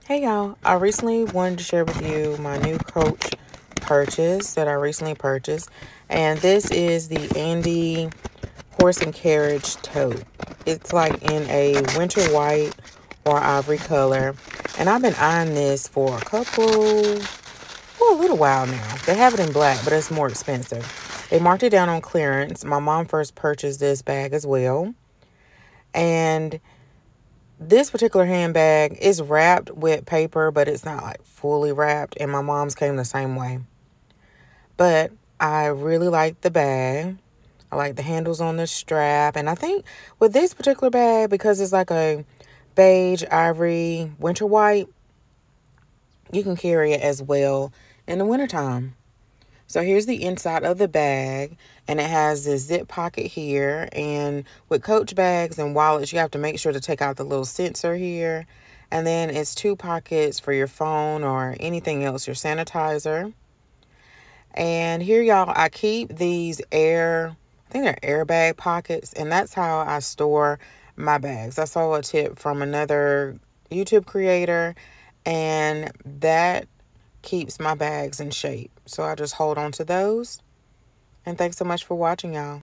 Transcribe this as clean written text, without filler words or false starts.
Hey y'all, I recently wanted to share with you my new Coach purchase that I recently purchased. And this is the Andy Horse and Carriage tote. It's like in a winter white or ivory color. And I've been eyeing this for a little while now. They have it in black, but it's more expensive. They marked it down on clearance. My mom first purchased this bag as well. And this particular handbag is wrapped with paper, but it's not like fully wrapped. And my mom's came the same way. But I really like the bag. I like the handles on the strap. And I think with this particular bag, because it's like a beige, ivory, winter white, you can carry it as well in the wintertime. So here's the inside of the bag, and it has this zip pocket here. And with Coach bags and wallets, you have to make sure to take out the little sensor here. And then it's 2 pockets for your phone or anything else, your sanitizer. And here, y'all, I keep these I think they're airbag pockets, and that's how I store my bags. I saw a tip from another YouTube creator, and that keeps my bags in shape. So I just hold on to those. And thanks so much for watching, y'all.